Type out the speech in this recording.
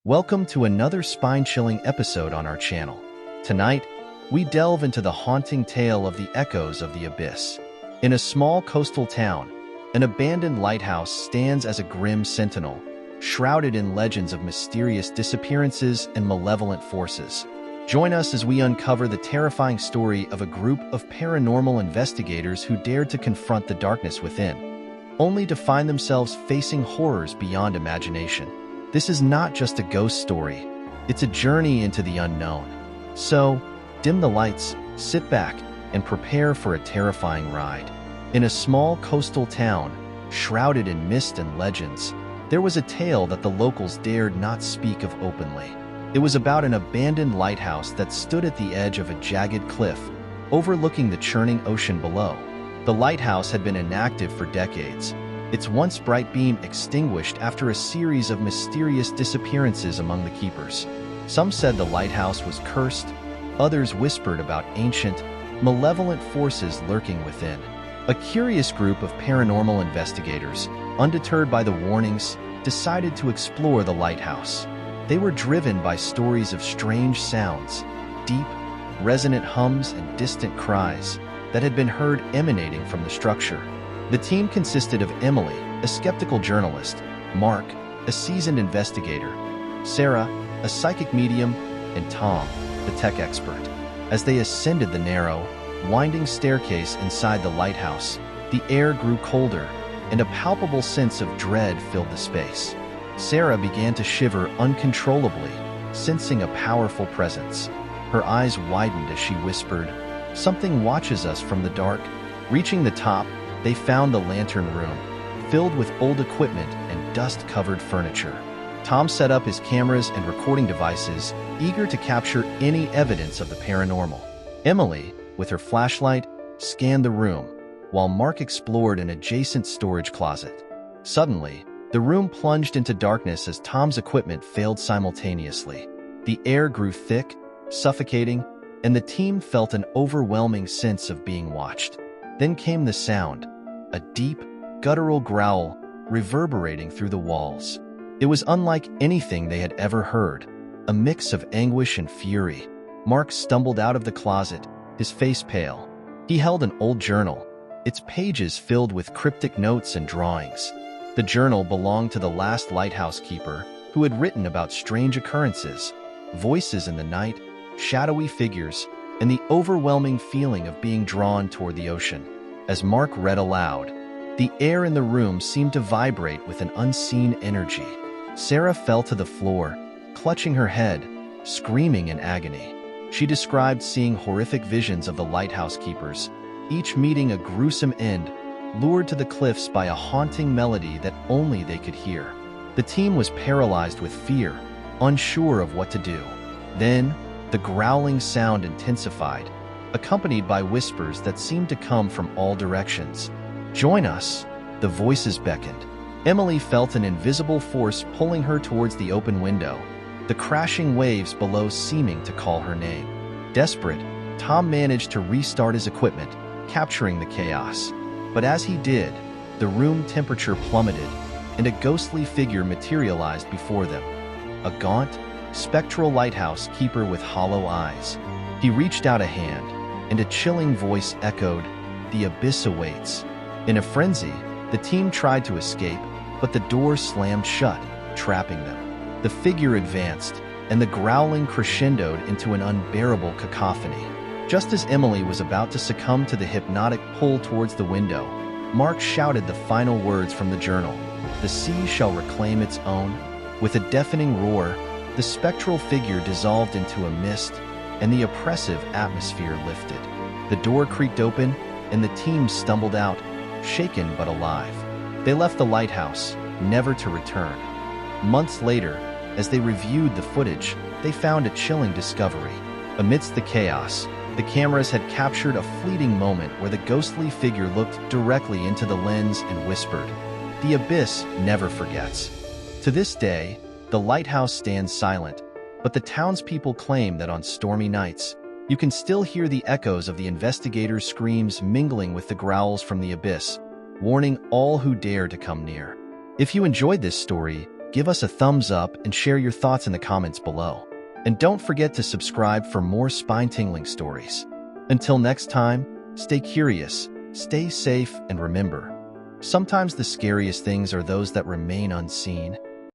Welcome to another spine-chilling episode on our channel. Tonight, we delve into the haunting tale of the echoes of the abyss. In a small coastal town, an abandoned lighthouse stands as a grim sentinel, shrouded in legends of mysterious disappearances and malevolent forces. Join us as we uncover the terrifying story of a group of paranormal investigators who dared to confront the darkness within, only to find themselves facing horrors beyond imagination. This is not just a ghost story, it's a journey into the unknown. So, dim the lights, sit back, and prepare for a terrifying ride. In a small coastal town, shrouded in mist and legends, there was a tale that the locals dared not speak of openly. It was about an abandoned lighthouse that stood at the edge of a jagged cliff, overlooking the churning ocean below. The lighthouse had been inactive for decades, its once bright beam extinguished after a series of mysterious disappearances among the keepers. Some said the lighthouse was cursed, others whispered about ancient, malevolent forces lurking within. A curious group of paranormal investigators, undeterred by the warnings, decided to explore the lighthouse. They were driven by stories of strange sounds, deep, resonant hums and distant cries that had been heard emanating from the structure. The team consisted of Emily, a skeptical journalist, Mark, a seasoned investigator, Sarah, a psychic medium, and Tom, the tech expert. As they ascended the narrow, winding staircase inside the lighthouse, the air grew colder, and a palpable sense of dread filled the space. Sarah began to shiver uncontrollably, sensing a powerful presence. Her eyes widened as she whispered, "Something watches us from the dark." Reaching the top, they found the lantern room, filled with old equipment and dust-covered furniture. Tom set up his cameras and recording devices, eager to capture any evidence of the paranormal. Emily, with her flashlight, scanned the room, while Mark explored an adjacent storage closet. Suddenly, the room plunged into darkness as Tom's equipment failed simultaneously. The air grew thick, suffocating, and the team felt an overwhelming sense of being watched. Then came the sound, a deep, guttural growl reverberating through the walls. It was unlike anything they had ever heard, a mix of anguish and fury. Mark stumbled out of the closet, his face pale. He held an old journal, its pages filled with cryptic notes and drawings. The journal belonged to the last lighthouse keeper, who had written about strange occurrences, voices in the night, shadowy figures, and the overwhelming feeling of being drawn toward the ocean. As Mark read aloud, the air in the room seemed to vibrate with an unseen energy. Sarah fell to the floor, clutching her head, screaming in agony. She described seeing horrific visions of the lighthouse keepers, each meeting a gruesome end, lured to the cliffs by a haunting melody that only they could hear. The team was paralyzed with fear, unsure of what to do. Then, the growling sound intensified, accompanied by whispers that seemed to come from all directions. "Join us," the voices beckoned. Emily felt an invisible force pulling her towards the open window, the crashing waves below seeming to call her name. Desperate, Tom managed to restart his equipment, capturing the chaos. But as he did, the room temperature plummeted, and a ghostly figure materialized before them. A gaunt, spectral lighthouse keeper with hollow eyes. He reached out a hand, and a chilling voice echoed, "The abyss awaits." In a frenzy, the team tried to escape, but the door slammed shut, trapping them. The figure advanced, and the growling crescendoed into an unbearable cacophony. Just as Emily was about to succumb to the hypnotic pull towards the window, Mark shouted the final words from the journal, "The sea shall reclaim its own." With a deafening roar, the spectral figure dissolved into a mist, and the oppressive atmosphere lifted. The door creaked open, and the team stumbled out, shaken but alive. They left the lighthouse, never to return. Months later, as they reviewed the footage, they found a chilling discovery. Amidst the chaos, the cameras had captured a fleeting moment where the ghostly figure looked directly into the lens and whispered, "The abyss never forgets." To this day, the lighthouse stands silent, but the townspeople claim that on stormy nights, you can still hear the echoes of the investigators' screams mingling with the growls from the abyss, warning all who dare to come near. If you enjoyed this story, Give us a thumbs up and share your thoughts in the comments below. And don't forget to subscribe for more spine-tingling stories. Until next time, stay curious, stay safe, and remember, sometimes the scariest things are those that remain unseen.